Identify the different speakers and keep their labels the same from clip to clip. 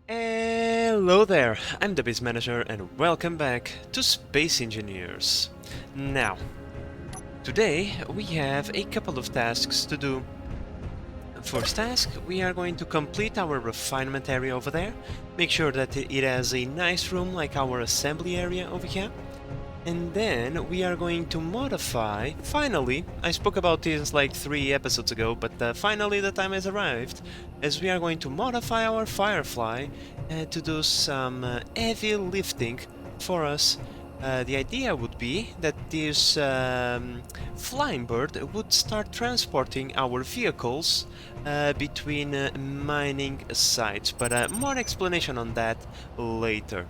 Speaker 1: Hello there, I'm the Base Manager and welcome back to Space Engineers. Now, today we have a couple of tasks to do. First task, we are going to complete our refinement area over there, make sure that it has a nice room like our assembly area over here. And then we are going to modify, finally, I spoke about this like 3 episodes ago, but finally the time has arrived, as we are going to modify our Firefly to do some heavy lifting for us. The idea would be that this flying bird would start transporting our vehicles between mining sites, but more explanation on that later.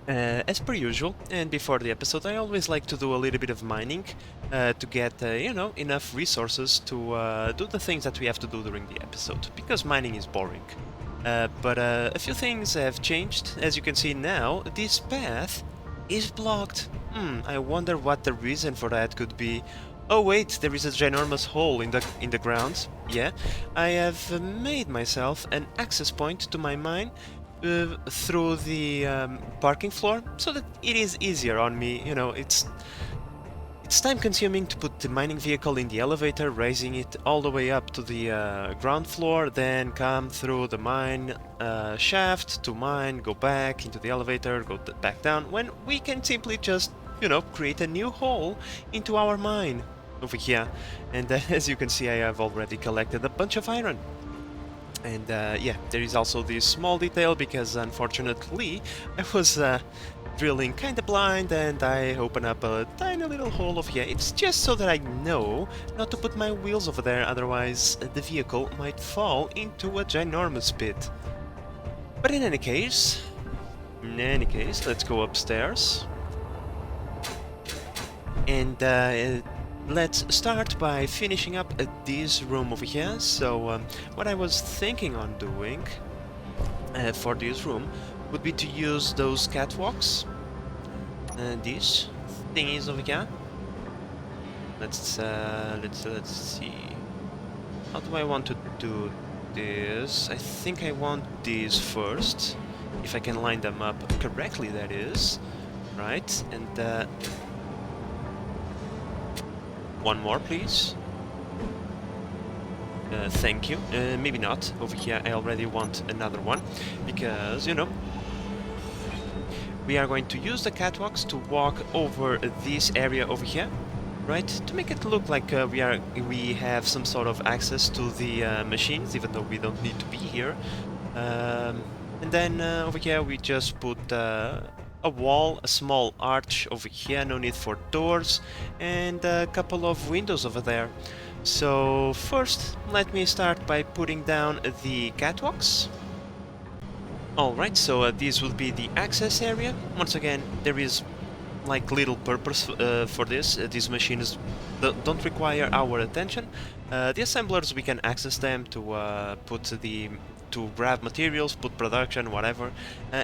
Speaker 1: As per usual, and before the episode, I always like to do a little bit of mining to get, enough resources to do the things that we have to do during the episode, because mining is boring. But a few things have changed. As you can see now, this path is blocked. I wonder what the reason for that could be. Oh wait, there is a ginormous hole in the ground. Yeah, I have made myself an access point to my mine through the parking floor, so that it is easier on me. You know, it's time consuming to put the mining vehicle in the elevator, raising it all the way up to the ground floor, then come through the mine shaft to mine, go back into the elevator, go back down, when we can simply just, create a new hole into our mine over here. And as you can see, I have already collected a bunch of iron. And yeah, there is also this small detail, because unfortunately I was drilling kinda blind and I open up a tiny little hole over here. It's just so that I know not to put my wheels over there, otherwise the vehicle might fall into a ginormous pit. But in any case, let's go upstairs. And let's start by finishing up this room over here. So what I was thinking on doing for this room would be to use those catwalks, these thingies over here. Let's see. How do I want to do this? I think I want these first, if I can line them up correctly, that is. Right, and one more, please. Thank you. Maybe not. Over here I already want another one, because, we are going to use the catwalks to walk over this area over here, right? To make it look like we have some sort of access to the machines, even though we don't need to be here. And then over here we just put a wall, a small arch over here, no need for doors, and a couple of windows over there. So first, let me start by putting down the catwalks. Alright, so this will be the access area. Once again, there is like little purpose for this. These machines don't require our attention. The assemblers, we can access them to to grab materials, put production, whatever.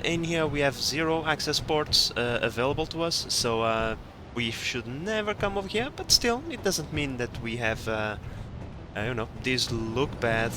Speaker 1: In here we have 0 access ports available to us, so we should never come over here, but still, it doesn't mean that we have, these look bad.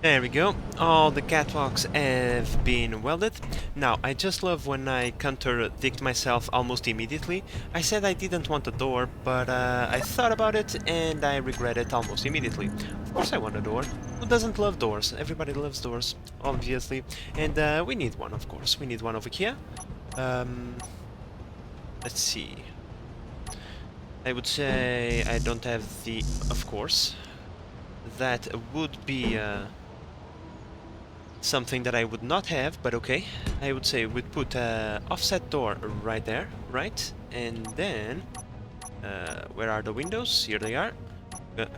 Speaker 1: There we go, all the catwalks have been welded. Now, I just love when I contradict myself almost immediately. I said I didn't want a door, but I thought about it and I regret it almost immediately. Of course I want a door. Who doesn't love doors? Everybody loves doors, obviously. And we need one, of course. We need one over here. Let's see. I would say I don't have the... Of course. That would be... something that I would not have, but okay. I would say we'd put an offset door right there, right? And then, where are the windows? Here they are.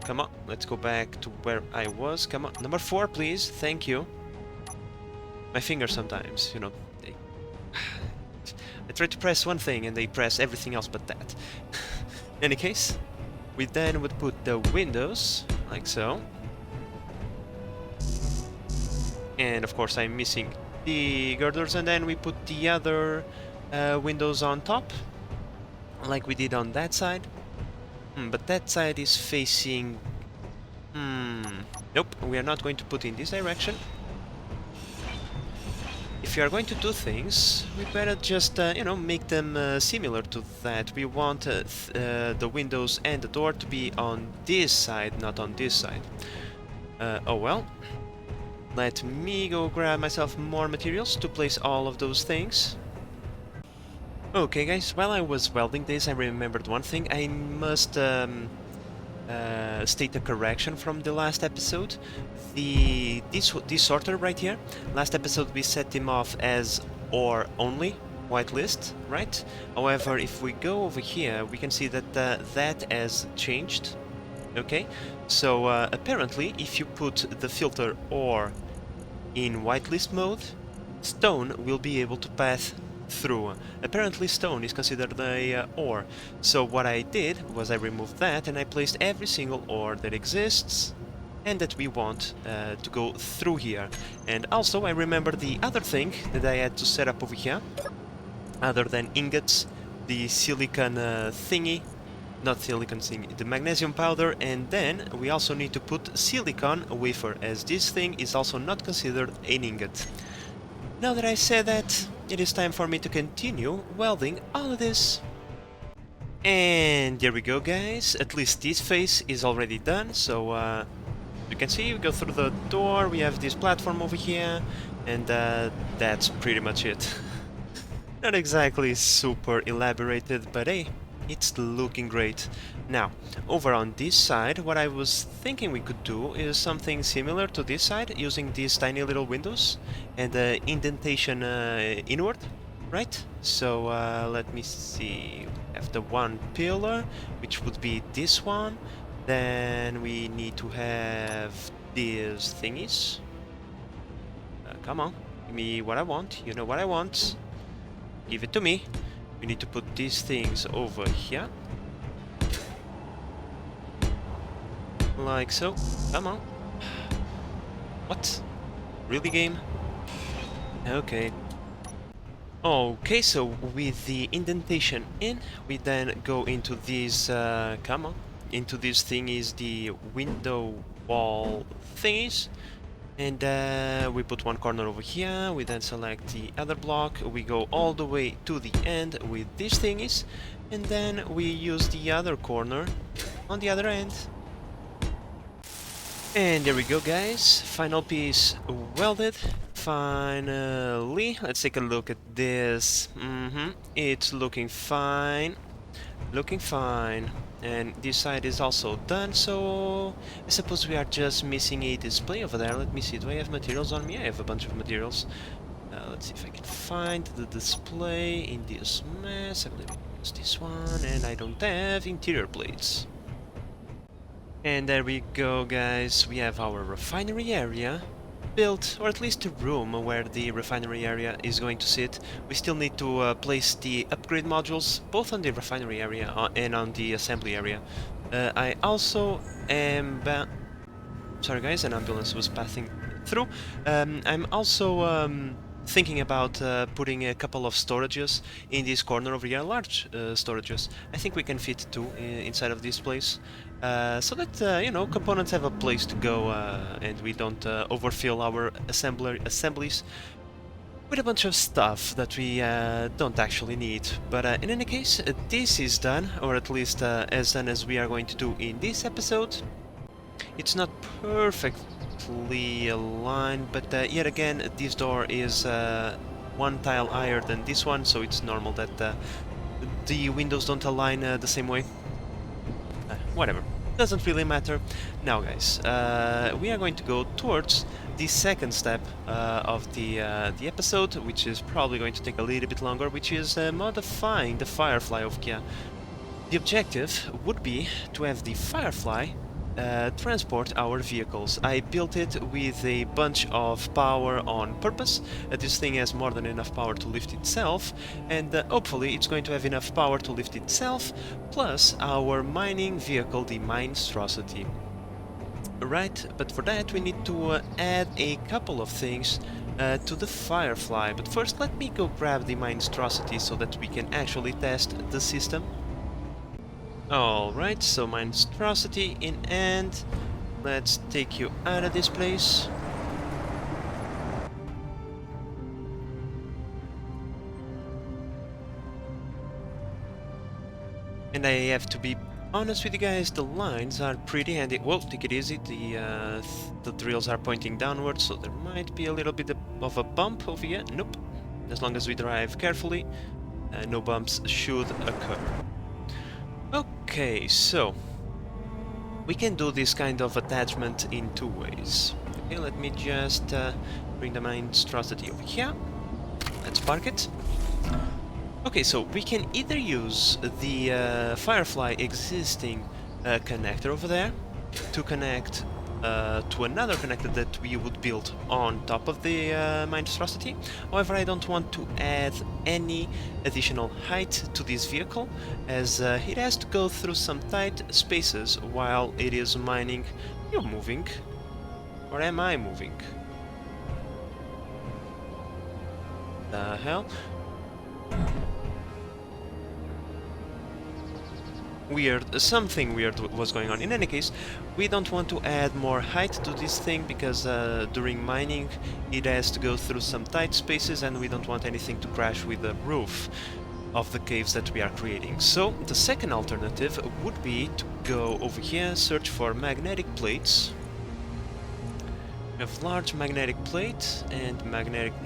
Speaker 1: Come on, let's go back to where I was. Come on, number 4, please. Thank you. My fingers sometimes, they... I try to press one thing and they press everything else but that. In any case, we then would put the windows, like so. And of course I'm missing the girders, and then we put the other windows on top, like we did on that side. But that side is facing... Nope, we are not going to put in this direction. if you are going to do things, we better just, you know, make them similar to that. We want the windows and the door to be on this side, not on this side. Oh well. Let me go grab myself more materials to place all of those things. Okay guys, while I was welding this, I remembered one thing. I must state a correction from the last episode. This sorter right here, last episode we set him off as ore only, whitelist, right? However, if we go over here, we can see that that has changed. Okay, so apparently if you put the filter ore in whitelist mode, stone will be able to pass through. Apparently stone is considered a ore, so what I did was I removed that and I placed every single ore that exists and that we want to go through here. And also I remember the other thing that I had to set up over here, other than ingots, the silicon thingy, not silicon thingy, the magnesium powder, and then we also need to put silicon wafer, as this thing is also not considered an ingot. Now that I said that, it is time for me to continue welding all of this. And there we go guys, at least this face is already done, so you can see we go through the door, we have this platform over here, and that's pretty much it. Not exactly super elaborated, but hey, it's looking great. Now, over on this side, what I was thinking we could do is something similar to this side, using these tiny little windows and indentation inward, right? So let me see, we have the one pillar, which would be this one, then we need to have these thingies. Come on, give me what I want, you know what I want, give it to me. We need to put these things over here. Like so. Come on. What? Really, game? Okay. Okay, so with the indentation in, we then go into these, come on, into these thingies, the window wall thingies. And we put one corner over here, we then select the other block, we go all the way to the end with these thingies, and then we use the other corner on the other end. And there we go guys, final piece welded. Finally, let's take a look at this. It's looking fine, looking fine. And this side is also done, so I suppose we are just missing a display over there. Let me see, do I have materials on me? I have a bunch of materials. Let's see if I can find the display in this mess. I believe it's this one, and I don't have interior plates. And there we go guys, we have our refinery area built, or at least a room where the refinery area is going to sit. We still need to place the upgrade modules both on the refinery area and on the assembly area. I also am sorry guys, an ambulance was passing through. I'm also thinking about putting a couple of storages in this corner over here, large storages. I think we can fit two inside of this place. So that, you know, components have a place to go and we don't overfill our assemblies with a bunch of stuff that we don't actually need. But in any case, this is done, or at least as done as we are going to do in this episode. It's not perfectly aligned, but yet again, this door is one tile higher than this one, so it's normal that the windows don't align the same way. Whatever, doesn't really matter. Now guys, we are going to go towards the second step of the episode, which is probably going to take a little bit longer, which is modifying the Firefly over here. The objective would be to have the Firefly transport our vehicles. I built it with a bunch of power on purpose. This thing has more than enough power to lift itself, and hopefully it's going to have enough power to lift itself, plus our mining vehicle, the Monstrosity. Right, but for that we need to add a couple of things to the Firefly. But first let me go grab the Monstrosity so that we can actually test the system. Alright, so Monstrosity in hand. Let's take you out of this place. And I have to be honest with you guys, the lines are pretty handy. Well, take it easy, the drills are pointing downwards, so there might be a little bit of a bump over here. Nope. As long as we drive carefully, no bumps should occur. Okay, so we can do this kind of attachment in two ways. Okay, let me just bring the monstrosity over here. Let's park it. Okay, so we can either use the Firefly existing connector over there to connect to another connector that we would build on top of the monstrosity. However, I don't want to add any additional height to this vehicle, as it has to go through some tight spaces while it is mining. You're moving. Or am I moving? The hell? Weird, something weird was going on. In any case, we don't want to add more height to this thing because during mining it has to go through some tight spaces and we don't want anything to crash with the roof of the caves that we are creating. So the second alternative would be to go over here, search for magnetic plates. We have large magnetic plate and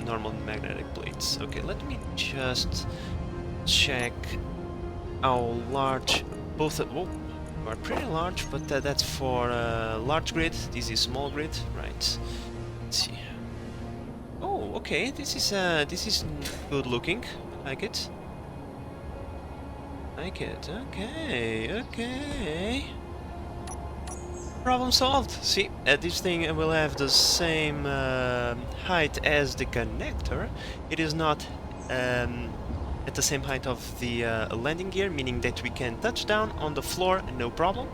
Speaker 1: normal magnetic plates. Okay, let me just check how large both are pretty large, but that's for large grid. This is small grid, right? Let's see. Oh, okay. This is good looking. I like it. Like it. Okay, okay. Problem solved. See, this thing will have the same height as the connector. It is not at the same height of the landing gear, meaning that we can touch down on the floor, no problem.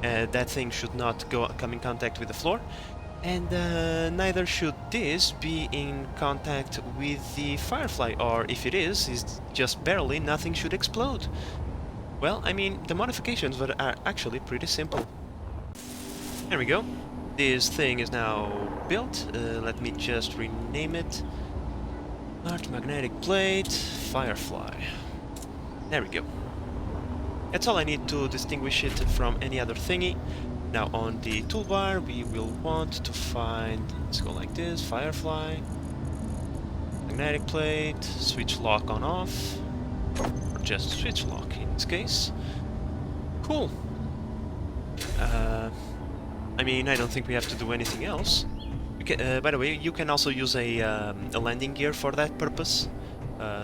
Speaker 1: That thing should not come in contact with the floor, and neither should this be in contact with the Firefly, or if it is just barely, nothing should explode. Well, I mean, the modifications are actually pretty simple. There we go. This thing is now built. Let me just rename it. Large magnetic plate, Firefly. There we go. That's all I need to distinguish it from any other thingy. Now on the toolbar we will want to find, let's go like this, Firefly, magnetic plate, switch lock on off, or just switch lock in this case. Cool. I mean, I don't think we have to do anything else. By the way, you can also use a landing gear for that purpose.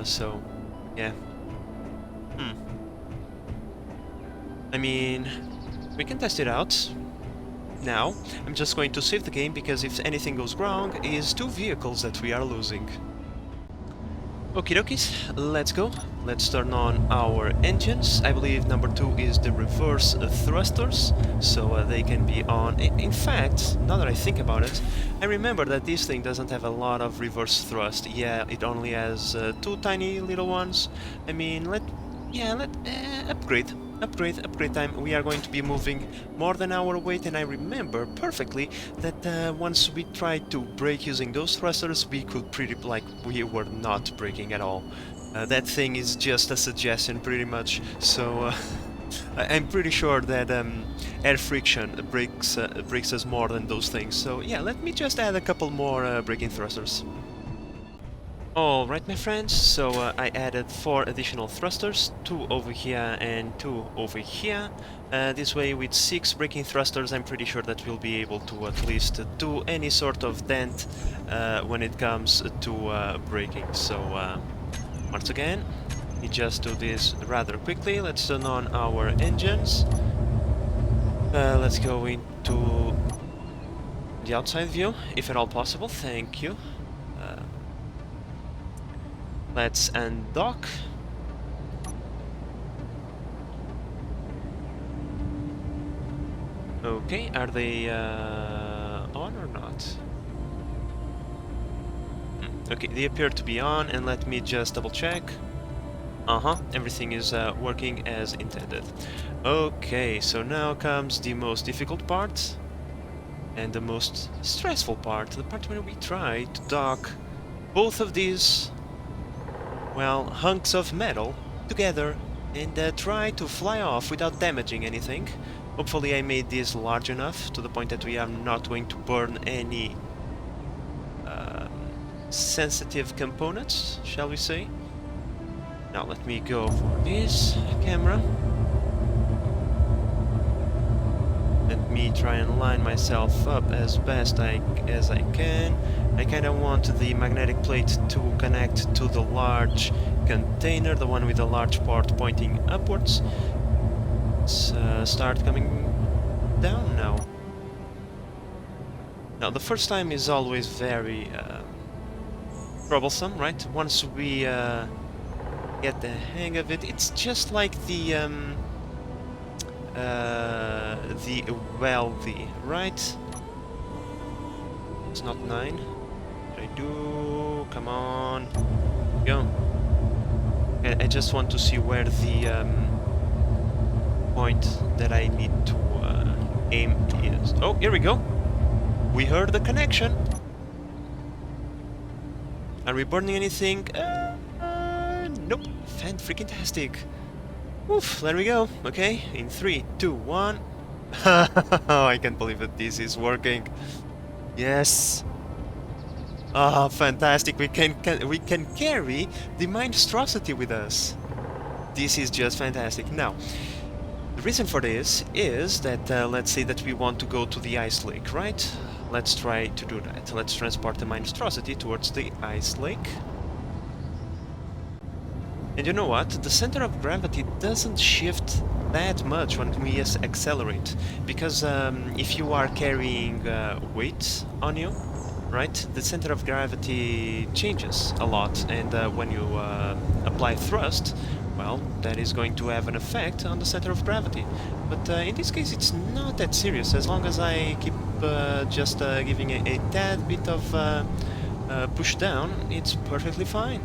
Speaker 1: So, yeah. I mean, we can test it out. Now, I'm just going to save the game because if anything goes wrong, it's two vehicles that we are losing. Okie dokies, let's go. Let's turn on our engines. I believe number 2 is the reverse thrusters, so they can be on. In fact, now that I think about it, I remember that this thing doesn't have a lot of reverse thrust. Yeah, it only has 2 tiny little ones. I mean, upgrade time. We are going to be moving more than our weight, and I remember perfectly that once we tried to brake using those thrusters, we could we were not braking at all. That thing is just a suggestion, pretty much. So I'm pretty sure that air friction breaks us more than those things. So yeah, let me just add a couple more braking thrusters. Alright, my friends, so I added 4 additional thrusters, 2 over here and 2 over here. This way, with 6 braking thrusters, I'm pretty sure that we'll be able to at least do any sort of dent when it comes to braking. So, once again, we just do this rather quickly. Let's turn on our engines. Let's go into the outside view, if at all possible. Thank you. Let's undock. Okay, are they on or not? Okay, they appear to be on, and let me just double check. Everything is working as intended. Okay, so now comes the most difficult part and the most stressful part, the part where we try to dock both of these, well, hunks of metal together and try to fly off without damaging anything. Hopefully I made this large enough to the point that we are not going to burn any sensitive components, shall we say. Now let me go for this camera. Let me try and line myself up as best as I can. I kind of want the magnetic plate to connect to the large container, the one with the large part pointing upwards. Let's start coming down now. Now the first time is always very troublesome, right? Once we get the hang of it, it's just like the wealthy, right? It's not 9. What I do? Come on, go. I just want to see where the point that I need to aim is. Oh, here we go. We heard the connection. Are we burning anything? Nope. Fan-freaking-tastic. Oof, there we go. Okay, in 3, 2, 1. I can't believe that this is working. Yes. Ah, fantastic. We can carry the monstrosity with us. This is just fantastic. Now, the reason for this is that let's say that we want to go to the ice lake, right? Let's try to do that. Let's transport the monstrosity towards the ice lake. And you know what? The center of gravity doesn't shift that much when we accelerate, because if you are carrying weight on you, right, the center of gravity changes a lot, and when you apply thrust, well, that is going to have an effect on the center of gravity. But in this case it's not that serious, as long as I keep just giving a tad bit of push down, it's perfectly fine.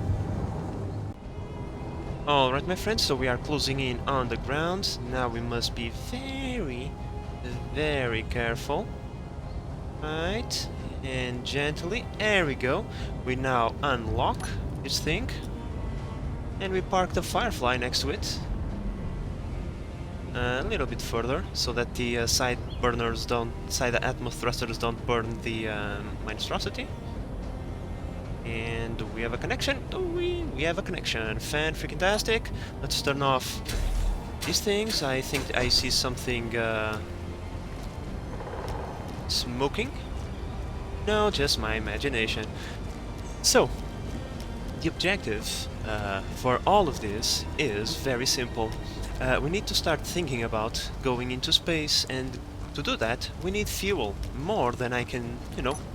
Speaker 1: Alright, my friends, so we are closing in on the ground. Now we must be very, very careful. Right, and gently, there we go. We now unlock this thing, and we park the Firefly next to it. A little bit further, so that the side atmos thrusters don't burn the monstrosity. And we have a connection. We have a connection. Fan-freaking-tastic. Let's turn off these things. I think I see something smoking. No, just my imagination. So, the objective for all of this is very simple. We need to start thinking about going into space, and to do that we need fuel, more than I can,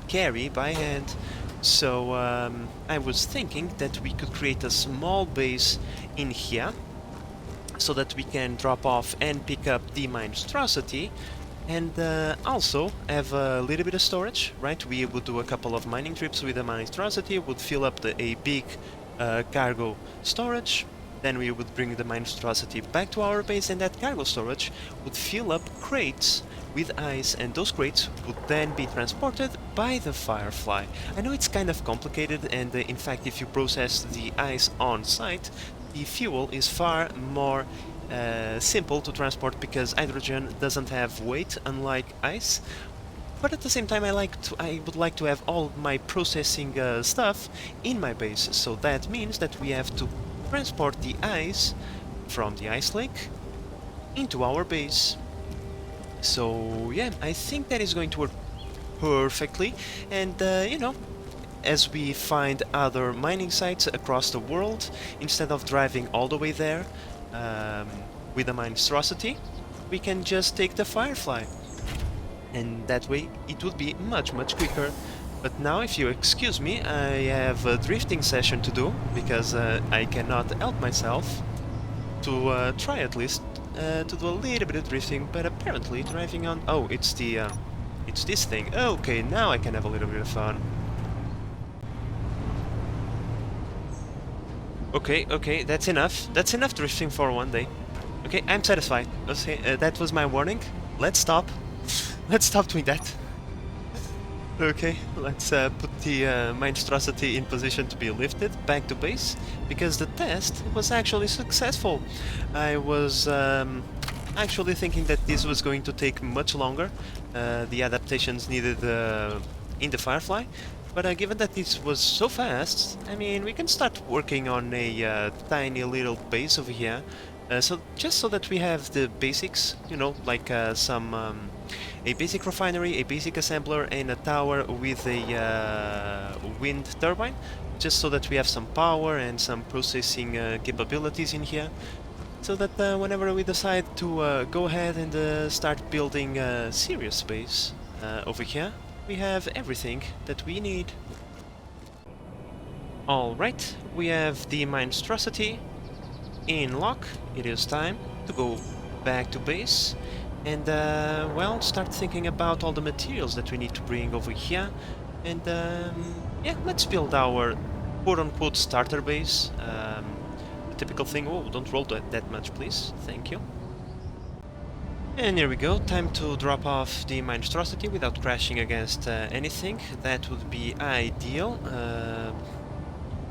Speaker 1: carry by hand. So I was thinking that we could create a small base in here, so that we can drop off and pick up the monstrosity, and also have a little bit of storage, right? We would do a couple of mining trips with the monstrosity, would fill up a big cargo storage, then we would bring the monstrosity back to our base, and that cargo storage would fill up crates with ice, and those crates would then be transported by the Firefly. I know it's kind of complicated, and in fact if you process the ice on site, the fuel is far more simple to transport, because hydrogen doesn't have weight, unlike ice. But at the same time I would like to have all my processing stuff in my base, so that means that we have to transport the ice from the ice lake into our base. So yeah, I think that is going to work perfectly, and as we find other mining sites across the world, instead of driving all the way there with the monstrosity, we can just take the Firefly, and that way it would be much quicker. But now, if you excuse me, I have a drifting session to do, because I cannot help myself to try at least to do a little bit of drifting, but apparently driving on... Oh, it's this thing. Okay, now I can have a little bit of fun. Okay, that's enough. That's enough drifting for one day. Okay, I'm satisfied. Okay, that was my warning. Let's stop. Let's stop doing that. Okay, let's put the monstrosity in position to be lifted back to base, because the test was actually successful. I was actually thinking that this was going to take much longer, the adaptations needed in the Firefly, but given that this was so fast, I mean, we can start working on a tiny little base over here, so just so that we have the basics, you know, like a basic refinery, a basic assembler, and a tower with a wind turbine, just so that we have some power and some processing capabilities in here, so that whenever we decide to go ahead and start building a serious base over here, we have everything that we need. Alright, we have the monstrosity in lock. It is time to go back to base and, well, start thinking about all the materials that we need to bring over here. And, yeah, let's build our quote-unquote starter base. The typical thing. Oh, don't roll that much, please. Thank you. And here we go, time to drop off the monstrosity without crashing against anything. That would be ideal.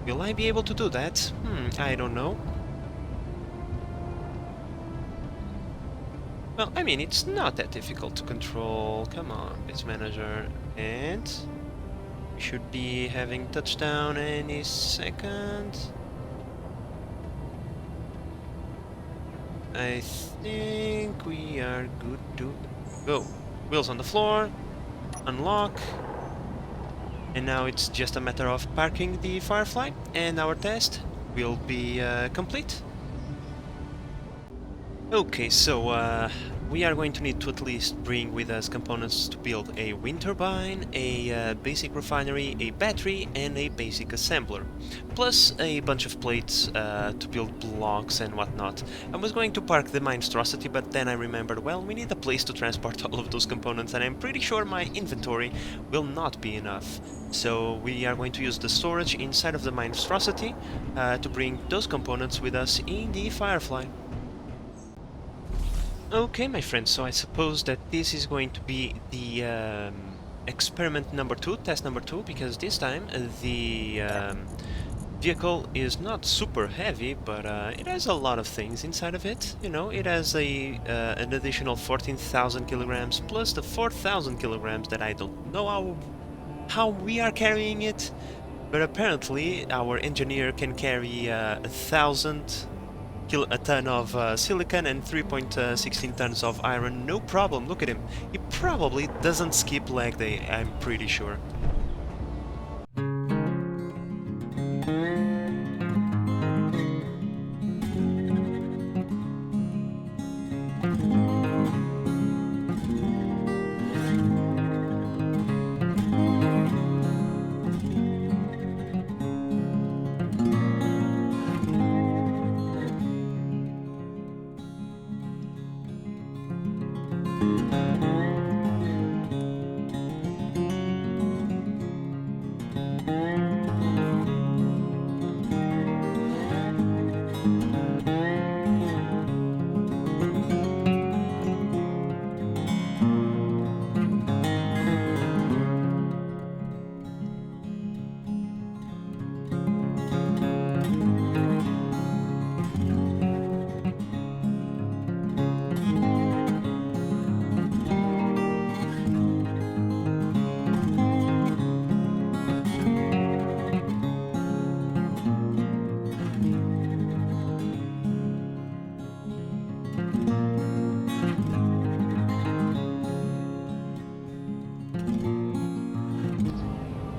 Speaker 1: Will I be able to do that? I don't know. Well, I mean, it's not that difficult to control. Come on, base manager. And we should be having touchdown any second. I think we are good to go. Wheels on the floor, unlock, and now it's just a matter of parking the Firefly, and our test will be complete. Okay, so we are going to need to at least bring with us components to build a wind turbine, a basic refinery, a battery, and a basic assembler. Plus a bunch of plates to build blocks and whatnot. I was going to park the monstrosity, but then I remembered, well, we need a place to transport all of those components, and I'm pretty sure my inventory will not be enough. So we are going to use the storage inside of the monstrosity to bring those components with us in the Firefly. Okay, my friends, so I suppose that this is going to be the experiment number 2, test number 2, because this time the vehicle is not super heavy, but it has a lot of things inside of it. You know, it has an additional 14,000 kilograms plus the 4,000 kilograms that I don't know how we are carrying it, but apparently our engineer can carry 1,000 a ton of silicon and 3.16 tons of iron, no problem. Look at him. He probably doesn't skip leg day, I'm pretty sure.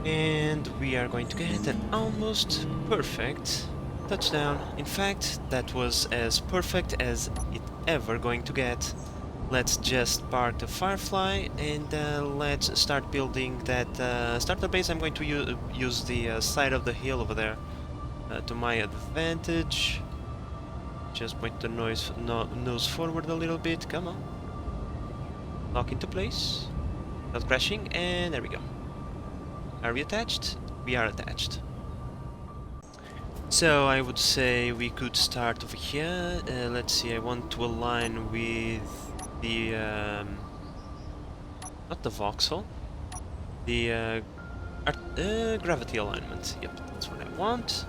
Speaker 1: And we are going to get an almost perfect touchdown. In fact, that was as perfect as it ever going to get. Let's just park the Firefly and let's start building that starter base. I'm going to use the side of the hill over there to my advantage. Just point the nose forward a little bit. Come on. Lock into place. Not crashing, and there we go. Are we attached? We are attached. So I would say we could start over here. Let's see, I want to align with the... not the voxel. the gravity alignment. Yep, that's what I want.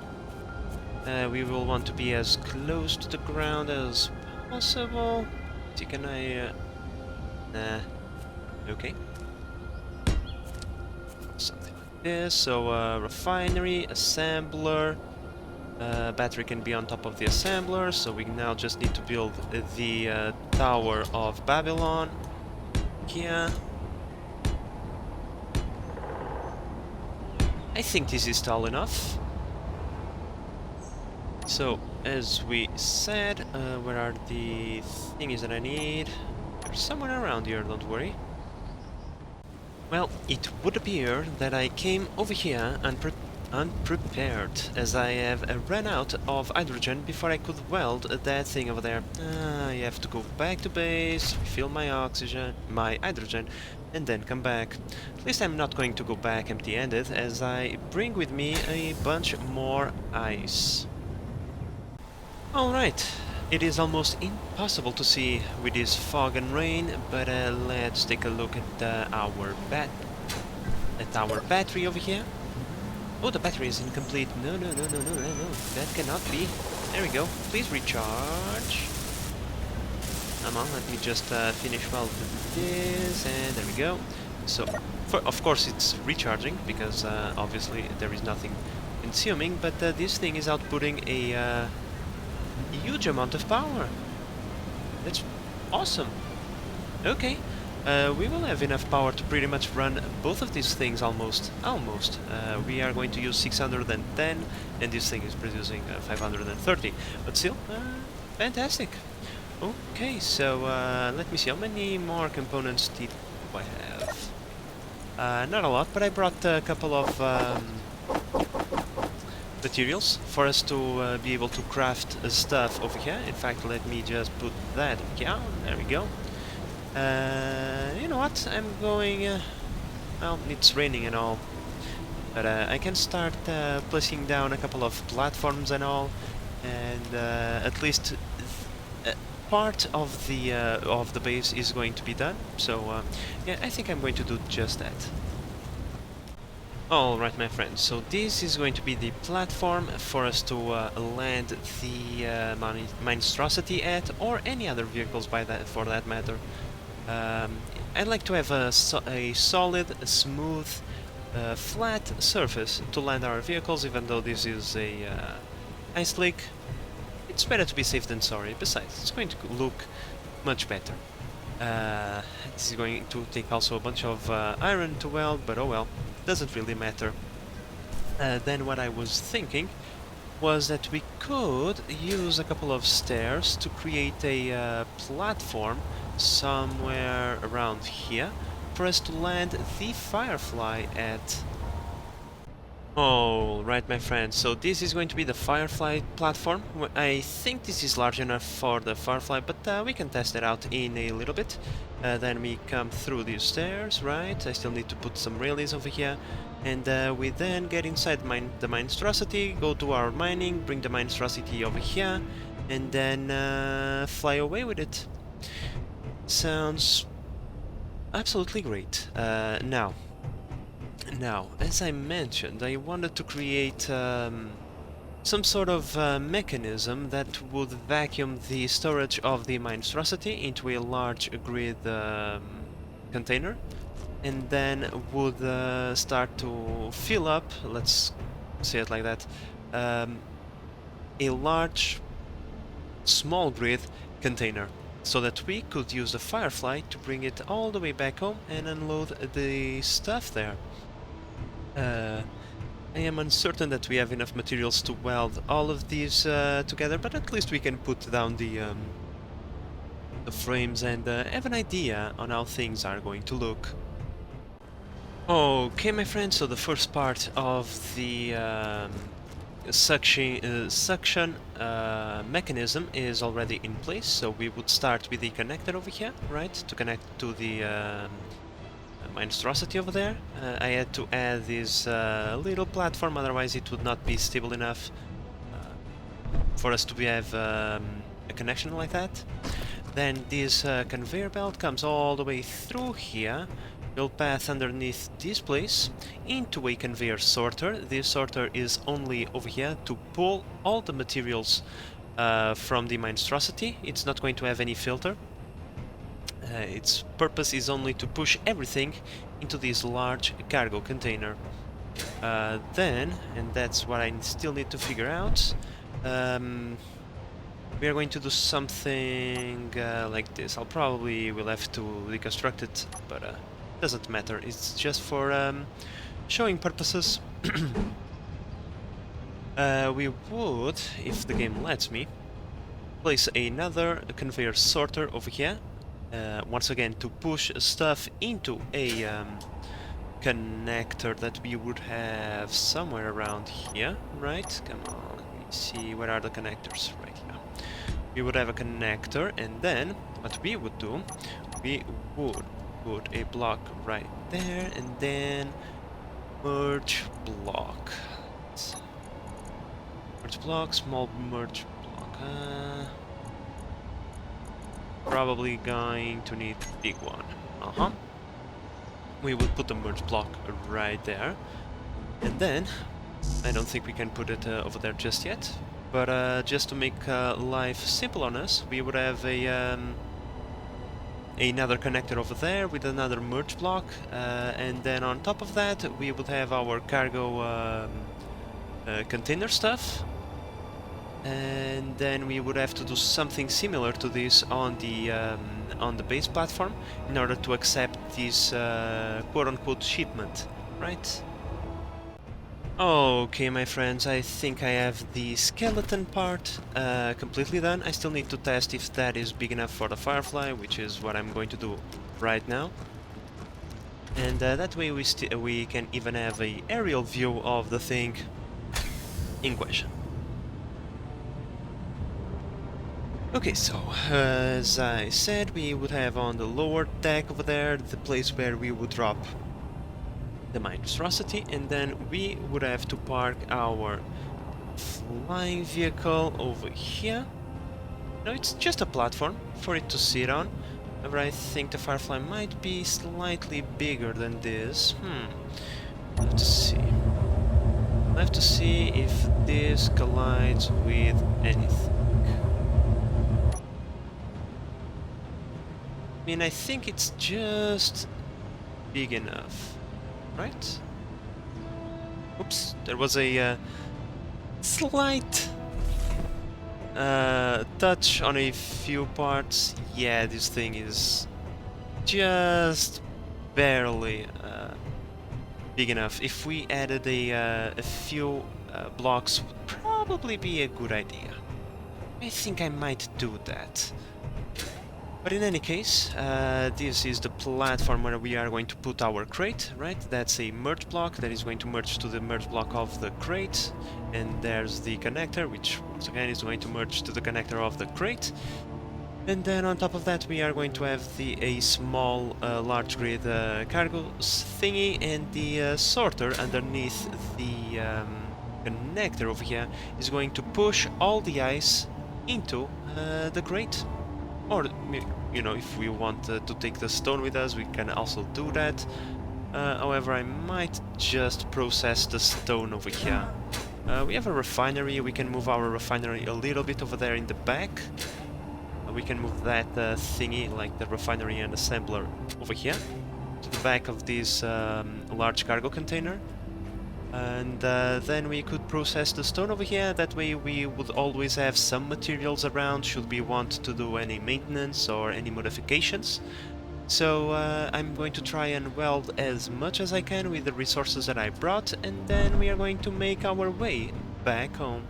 Speaker 1: We will want to be as close to the ground as possible. So can I... nah. Okay. Something like this. So, refinery, assembler. Battery can be on top of the assembler, so we now just need to build the Tower of Babylon here. I think this is tall enough. So, as we said, where are the thingies that I need? They're somewhere around here, don't worry. Well, it would appear that I came over here unprepared, as I have run out of hydrogen before I could weld that thing over there. I have to go back to base, refill my oxygen, my hydrogen, and then come back. At least I'm not going to go back empty-handed, as I bring with me a bunch more ice. Alright, it is almost impossible to see with this fog and rain, but let's take a look at our battery over here. Oh, the battery is incomplete. No, that cannot be. There we go. Please recharge. Come on, let me just finish well with this, and there we go. So, of course it's recharging, because obviously there is nothing consuming, but this thing is outputting a huge amount of power. That's awesome. Okay, we will have enough power to pretty much run both of these things almost. We are going to use 610, and this thing is producing 530. But still, fantastic. Okay, so let me see, how many more components did I have? Not a lot, but I brought a couple of materials for us to be able to craft stuff over here. In fact, let me just put that down. There we go. You know what? I'm going... well, it's raining and all, but I can start placing down a couple of platforms and all, and at least part of the base is going to be done. So yeah, I think I'm going to do just that. Alright, my friends, so this is going to be the platform for us to land the monstrosity at, or any other vehicles for that matter. I'd like to have a solid, smooth, flat surface to land our vehicles, even though this is a ice lake. It's better to be safe than sorry. Besides, it's going to look much better. This is going to take also a bunch of iron to weld, but oh well. Doesn't really matter. Then what I was thinking was that we could use a couple of stairs to create a platform somewhere around here for us to land the Firefly at. Alright, my friends, so this is going to be the Firefly platform. I think this is large enough for the Firefly, but we can test it out in a little bit. Then we come through these stairs, right? I still need to put some railings over here. And we then get inside the monstrosity, go to our mining, bring the monstrosity over here, and then fly away with it. Sounds absolutely great. Now, as I mentioned, I wanted to create some sort of mechanism that would vacuum the storage of the monstrosity into a large grid container, and then would start to fill up, let's say it like that, a large small grid container, so that we could use the Firefly to bring it all the way back home and unload the stuff there. I am uncertain that we have enough materials to weld all of these together, but at least we can put down the frames and have an idea on how things are going to look. Okay, my friends, so the first part of the suction mechanism is already in place, so we would start with the connector over here, right, to connect to the monstrosity over there. I had to add this little platform, otherwise it would not be stable enough for us to have a connection like that. Then this conveyor belt comes all the way through here, will pass underneath this place into a conveyor sorter. This sorter is only over here to pull all the materials from the monstrosity. It's not going to have any filter. Its purpose is only to push everything into this large cargo container. Then, and that's what I still need to figure out, we are going to do something like this. I'll probably will have to deconstruct it, but doesn't matter. It's just for showing purposes. We would, if the game lets me, place another conveyor sorter over here. Once again, to push stuff into a connector that we would have somewhere around here, right? Come on, let me see, where are the connectors? Right here. We would have a connector, and then what we would do, we would put a block right there, and then merge block. Merge block, small merge block. Probably going to need a big one. We would put the merge block right there, and then I don't think we can put it over there just yet, but just to make life simple on us, we would have a another connector over there with another merge block, and then on top of that we would have our cargo container stuff, and then we would have to do something similar to this on the base platform in order to accept this quote-unquote shipment, right? Okay, my friends, I think I have the skeleton part completely done. I still need to test if that is big enough for the Firefly, which is what I'm going to do right now. And that way we can even have an aerial view of the thing in question. Okay, so as I said, we would have on the lower deck over there the place where we would drop the monstrosity, and then we would have to park our flying vehicle over here. No, it's just a platform for it to sit on. However, I think the Firefly might be slightly bigger than this. We'll have to see. We'll have to see if this collides with anything. I mean, I think it's just big enough, right? Oops, there was a slight touch on a few parts. Yeah, this thing is just barely big enough. If we added a few blocks, would probably be a good idea. I think I might do that. But in any case, this is the platform where we are going to put our crate, right? That's a merge block that is going to merge to the merge block of the crate. And there's the connector, which once again is going to merge to the connector of the crate. And then on top of that we are going to have a small large grid cargo thingy, and the sorter underneath the connector over here is going to push all the ice into the crate. Or, you know, if we want to take the stone with us, we can also do that. However, I might just process the stone over here. We have a refinery. We can move our refinery a little bit over there in the back. We can move that thingy, like the refinery and assembler, over here to the back of this large cargo container. And then we could process the stone over here. That way we would always have some materials around should we want to do any maintenance or any modifications. So I'm going to try and weld as much as I can with the resources that I brought, and then we are going to make our way back home.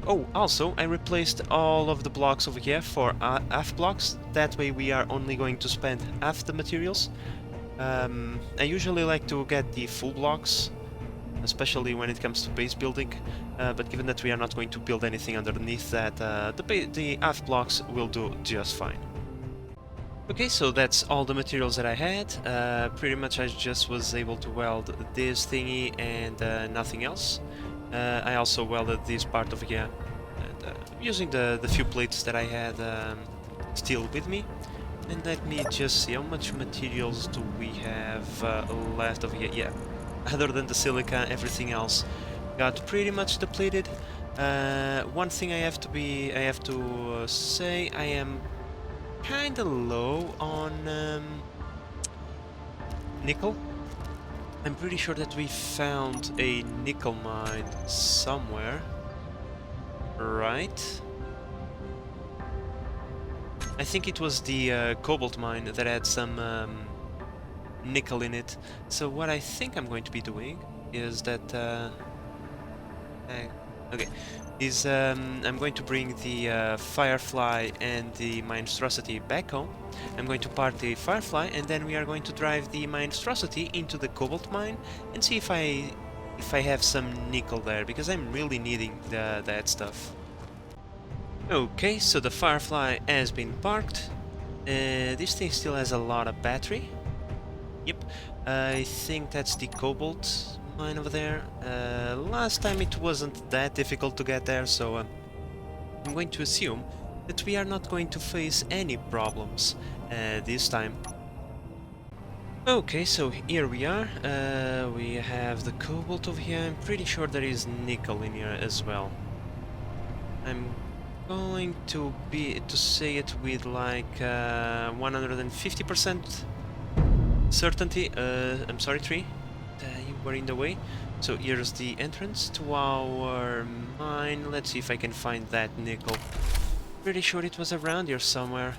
Speaker 1: Oh, also, I replaced all of the blocks over here for half blocks. That way we are only going to spend half the materials. I usually like to get the full blocks, especially when it comes to base building, but given that we are not going to build anything underneath that, the half blocks will do just fine. Okay, so that's all the materials that I had. Pretty much I just was able to weld this thingy and nothing else. I also welded this part over here, and, using the few plates that I had still with me. And let me just see, how much materials do we have left of here? Yeah, other than the silica, everything else got pretty much depleted. One thing I have to say, I am kinda low on nickel. I'm pretty sure that we found a nickel mine somewhere, right? I think it was the cobalt mine that had some nickel in it. So what I think I'm going to be doing is that okay, is I'm going to bring the Firefly and the monstrosity back home. I'm going to park the Firefly, and then we are going to drive the monstrosity into the cobalt mine and see if I have some nickel there, because I'm really needing that stuff. Okay, so the Firefly has been parked. This thing still has a lot of battery. Yep, I think that's the cobalt mine over there. Last time it wasn't that difficult to get there, so I'm going to assume that we are not going to face any problems this time. Okay, so here we are. We have the cobalt over here. I'm pretty sure there is nickel in here as well. I'm going to say it with like 150% certainty. I'm sorry, tree. You were in the way. So here's the entrance to our mine. Let's see if I can find that nickel. Pretty sure it was around here somewhere.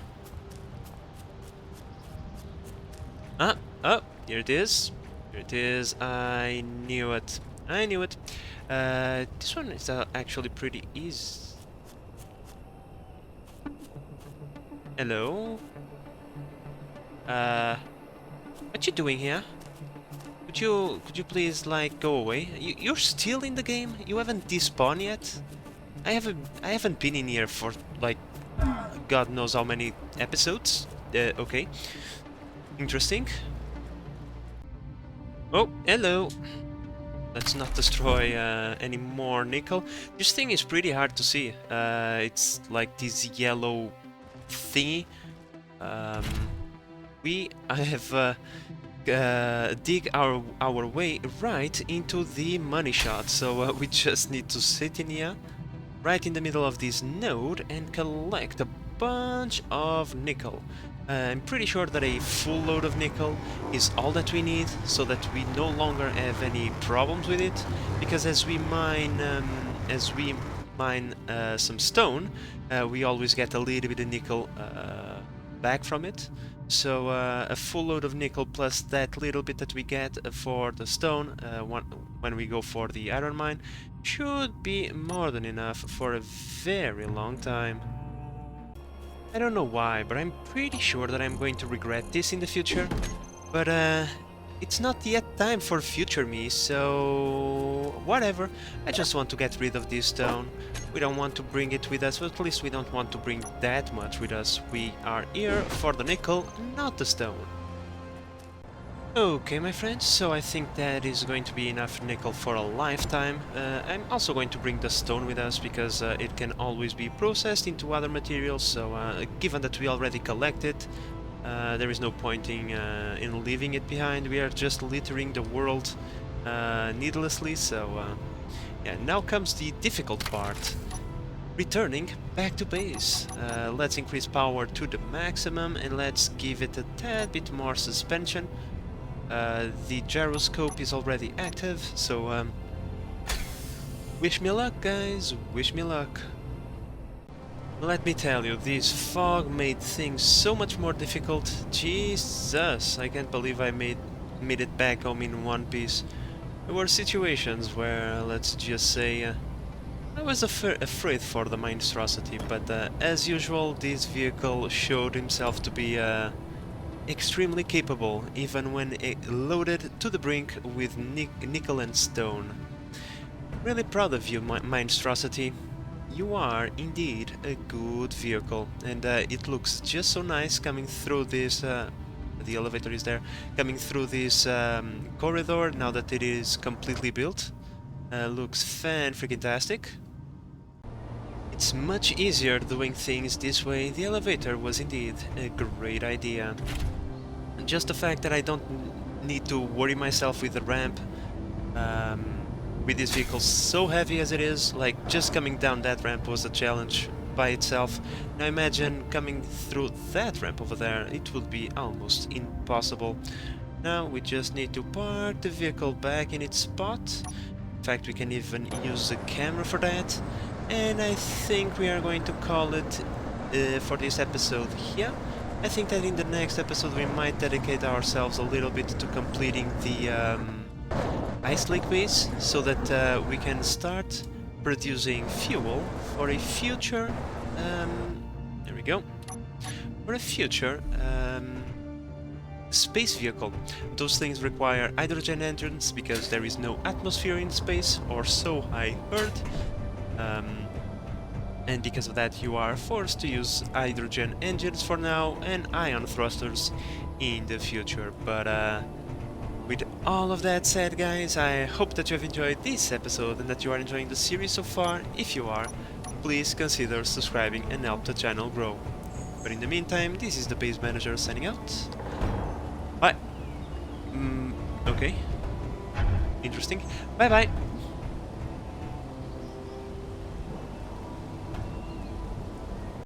Speaker 1: Ah, oh, here it is. Here it is. I knew it. I knew it. This one is actually pretty easy. Hello? What you doing here? Could you please like go away? You're still in the game? You haven't despawned yet? I haven't been in here for like God knows how many episodes. Okay. Interesting. Oh, hello. Let's not destroy any more nickel. This thing is pretty hard to see. It's like this yellow thingy. I have dig our way right into the money shot, so we just need to sit in here, right in the middle of this node, and collect a bunch of nickel. I'm pretty sure that a full load of nickel is all that we need, so that we no longer have any problems with it, because as we mine some stone, we always get a little bit of nickel back from it. So a full load of nickel plus that little bit that we get for the stone when we go for the iron mine should be more than enough for a very long time. I don't know why, but I'm pretty sure that I'm going to regret this in the future. But it's not yet time for future me, so whatever. I just want to get rid of this stone. We don't want to bring it with us, but at least we don't want to bring that much with us. We are here for the nickel, not the stone. Okay, my friends, so I think that is going to be enough nickel for a lifetime. I'm also going to bring the stone with us, because it can always be processed into other materials, so given that we already collected, there is no point in leaving it behind. We are just littering the world needlessly, so yeah, now comes the difficult part. Returning back to base. Let's increase power to the maximum, and let's give it a tad bit more suspension. The gyroscope is already active, so wish me luck, guys, wish me luck. Let me tell you, this fog made things so much more difficult. Jesus, I can't believe I made it back home in one piece. There were situations where, let's just say, I was afraid for the monstrosity, but as usual, this vehicle showed himself to be extremely capable, even when loaded to the brink with nickel and stone. Really proud of you, monstrosity. You are indeed a good vehicle, and it looks just so nice coming through this, the elevator is there, coming through this corridor now that it is completely built. Looks fan-freaking-tastic. It's much easier doing things this way. The elevator was indeed a great idea. Just the fact that I don't need to worry myself with the ramp, with this vehicle so heavy as it is, like just coming down that ramp was a challenge by itself. Now imagine coming through that ramp over there, it would be almost impossible. Now we just need to park the vehicle back in its spot. In fact, we can even use a camera for that. And I think we are going to call it for this episode here. I think that in the next episode we might dedicate ourselves a little bit to completing the ice lake base, so that we can start producing fuel for a future, there we go, for a future space vehicle. Those things require hydrogen engines because there is no atmosphere in space, or so I heard. And because of that you are forced to use hydrogen engines for now and ion thrusters in the future. But with all of that said, guys, I hope that you have enjoyed this episode and that you are enjoying the series so far. If you are, please consider subscribing and help the channel grow. But in the meantime, this is the Base Manager signing out. Bye. Okay. Interesting. Bye bye.